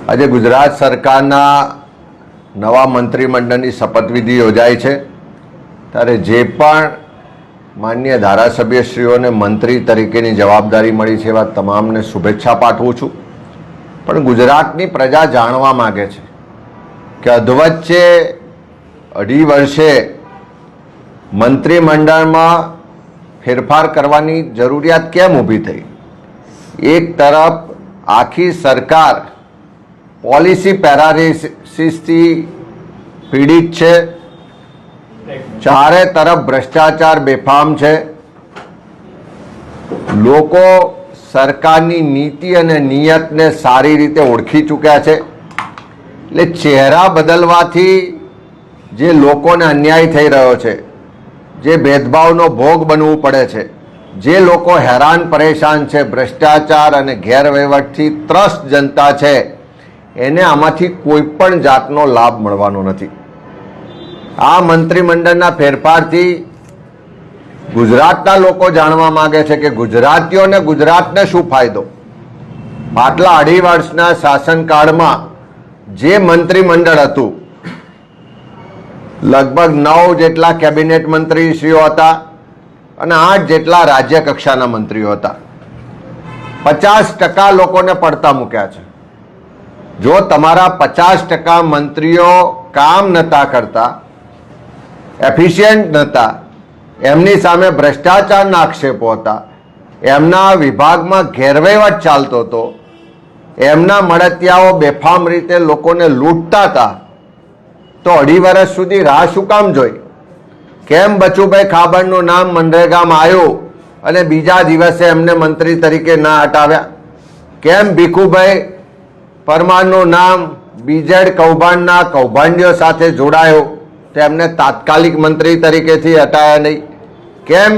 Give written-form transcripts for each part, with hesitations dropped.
આજે ગુજરાત સરકારના નવા મંત્રીમંડળની શપથવિધિ યોજાઈ છે ત્યારે જે પણ માન્ય ધારાસભ્યશ્રીઓને મંત્રી તરીકેની જવાબદારી મળી છે એવા તમામને શુભેચ્છા પાઠવું છું। પણ ગુજરાતની પ્રજા જાણવા માગે છે કે અધવચ્ચે 2.5 વર્ષે મંત્રીમંડળમાં ફેરફાર કરવાની જરૂરિયાત કેમ ઊભી થઈ? એક તરફ આખી સરકાર પોલિસી પેરાલિસિસથી પીડિત છે, ચારે તરફ ભ્રષ્ટાચાર બેફામ છે, લોકો સરકારની નીતિ અને નિયતને સારી રીતે ઓળખી ચૂક્યા છે। એટલે ચહેરા બદલવાથી જે લોકોને અન્યાય થઈ રહ્યો છે, જે ભેદભાવનો ભોગ બનવું પડે છે, જે લોકો હેરાન પરેશાન છે, ભ્રષ્ટાચાર અને ગેરવહીવટથી ત્રસ્ત જનતા છે, એને આમાંથી કોઈ પણ જાતનો લાભ મળવાનો નથી। આ મંત્રીમંડળના ફેરફારથી ગુજરાતના લોકો જાણવા માંગે છે કે ગુજરાતીઓને ગુજરાતને શું ફાયદો? પાછલા 2.5 વર્ષના શાસનકાળમાં જે મંત્રીમંડળ હતું, લગભગ 9 જેટલા કેબિનેટ મંત્રીશ્રીઓ હતા અને 8 જેટલા રાજ્ય કક્ષાના મંત્રીઓ હતા। 50% લોકોને પડતા મૂક્યા છે। જો તમારા 50% મંત્રીઓ કામ નતા કરતા, એફિશિયન્ટ નતા, એમની સામે ભ્રષ્ટાચારના આક્ષેપો હતા, એમના વિભાગમાં ગેરવહીવટ ચાલતો હતો, એમના મળતિયાઓ બેફામ રીતે લોકોને લૂંટતા હતા, તો 2.5 વર્ષ સુધી રાહ શું કામ જોઈ? કેમ બચુભાઈ ખાબડનું નામ મનરેગામાં આવ્યું અને બીજા દિવસે એમને મંત્રી તરીકે ના હટાવ્યા? કેમ ભીખુભાઈ પરમારનું નામ બીજેડ કૌભાંડના કૌભાંડીઓ સાથે જોડાયું તો એમને તાત્કાલિક મંત્રી તરીકેથી હટાયા નહીં? કેમ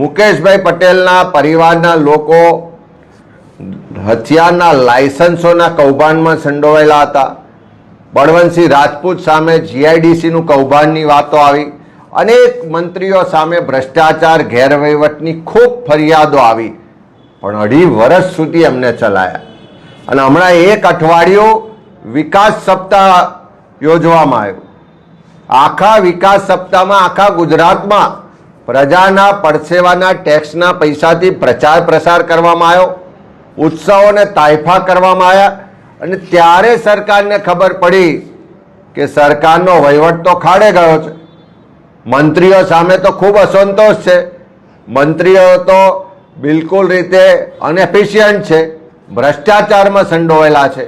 મુકેશભાઈ પટેલના પરિવારના લોકો હથિયારના લાયસન્સોના કૌભાંડમાં સંડોવાયેલા હતા? બળવંતસિંહ રાજપૂત સામે જીઆઈડીસીનું કૌભાંડની વાતો આવી, અનેક મંત્રીઓ સામે ભ્રષ્ટાચાર ગેરવહીવટની ખૂબ ફરિયાદો આવી, પણ 2.5 વર્ષ સુધી એમને ચલાયા। અને હમણાં 1 અઠવાડિયું વિકાસ સપ્તાહ યોજવામાં આવ્યું। આખા વિકાસ સપ્તાહમાં આખા ગુજરાતમાં પ્રજાના પરસેવાના ટેક્સના પૈસાથી પ્રચાર પ્રસાર કરવામાં આવ્યો, ઉત્સવોને તાયફા કરવામાં આવ્યા, અને ત્યારે સરકારને ખબર પડી કે સરકારનો વહીવટ તો ખાડે ગયો છે, મંત્રીઓ સામે તો ખૂબ અસંતોષ છે, મંત્રીઓ તો બિલકુલ રીતે અનએફિશિયન્ટ છે, ભ્રષ્ટાચારમાં સંડોવાયેલા છે,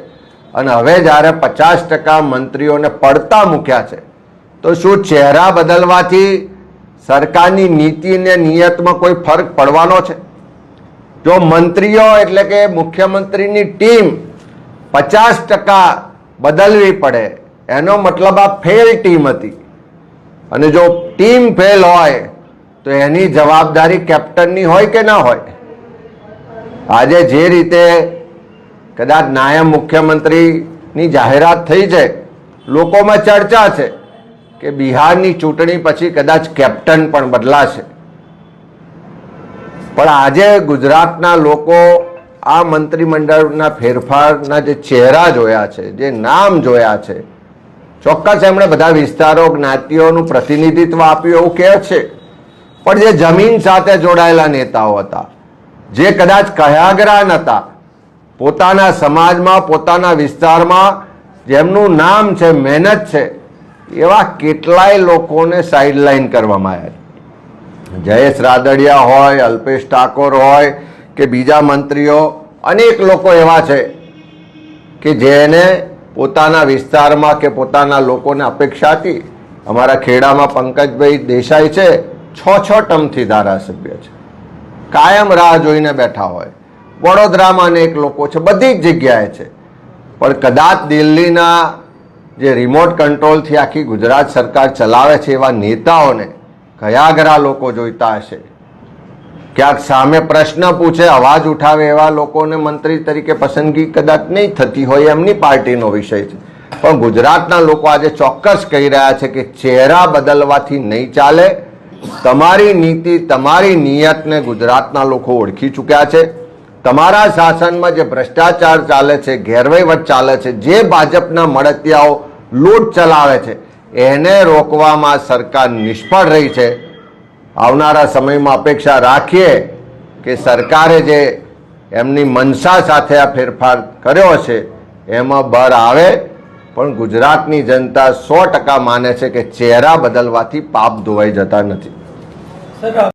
અને હવે જ્યારે 50% મંત્રીઓને પડતા મૂક્યા છે તો શું ચહેરા બદલવાથી સરકારની નીતિ અને નિયતમાં કોઈ ફરક પડવાનો છે? જો મંત્રીઓ એટલે કે મુખ્યમંત્રીની ટીમ 50% બદલવી પડે, એનો મતલબ આ ફેલ ટીમ હતી, અને જો ટીમ ફેલ હોય તો એની જવાબદારી કેપ્ટનની હોય કે ના હોય? આજે જે રીતે કદાચ નાયબ મુખ્યમંત્રીની જાહેરાત થઈ છે, લોકોમાં ચર્ચા છે કે બિહારની ચૂંટણી પછી કદાચ કેપ્ટન પણ બદલાશે। પણ આજે ગુજરાતના લોકો આ મંત્રીમંડળના ફેરફારના જે ચહેરા જોયા છે, જે નામ જોયા છે, ચોક્કસ એમણે બધા વિસ્તારો જ્ઞાતિઓનું પ્રતિનિધિત્વ આપ્યું એવું કહે છે, પણ જે જમીન સાથે જોડાયેલા નેતાઓ હતા, જે કદાચ કયાગરા નહોતા, પોતાના સમાજમાં પોતાના વિસ્તારમાં જેમનું નામ છે, મહેનત છે, એવા કેટલાય લોકોને સાઇડલાઇન કરવામાં આવ્યા। જયેશ રાદડિયા હોય, અલ્પેશ ઠાકોર હોય કે બીજા મંત્રીઓ, અનેક લોકો એવા છે કે જેને પોતાના વિસ્તારમાં કે પોતાના લોકોને અપેક્ષા હતી। અમારા ખેડામાં પંકજભાઈ દેસાઈ છે, 6 ટર્મથી ધારાસભ્ય છે, કાયમ રાહ જોઈને બેઠા હોય। વડોદરામાં અનેક લોકો છે, બધી જ જગ્યાએ છે, પણ કદાચ દિલ્હીના જે રિમોટ કંટ્રોલથી આખી ગુજરાત સરકાર ચલાવે છે એવા નેતાઓને કયાગરા લોકો જોઈતા હશે। ક્યાંક સામે પ્રશ્ન પૂછે, અવાજ ઉઠાવે એવા લોકોને મંત્રી તરીકે પસંદગી કદાચ નહીં થતી હોય, એમની પાર્ટીનો વિષય છે, પણ ગુજરાતના લોકો આજે ચોક્કસ કહી રહ્યા છે કે ચહેરા બદલવાથી નહીં ચાલે। તમારી નીતિ, તમારી નિયતને ગુજરાતના લોકો ઓળખી ચૂક્યા છે। તમારા શાસનમાં જે ભ્રષ્ટાચાર ચાલે છે, ગેરવહીવટ ચાલે છે, જે ભાજપના મળતિયાઓ લૂંટ ચલાવે છે, એને રોકવામાં સરકાર નિષ્ફળ રહી છે. આવનારા સમયમાં અપેક્ષા રાખીએ કે સરકારે જે એમની મનસા સાથે આ ફેરફાર કર્યો છે એમાં બળ આવે. પણ ગુજરાતની જનતા 100% માને છે કે ચહેરા બદલવાથી પાપ ધોવાઈ જતા નથી.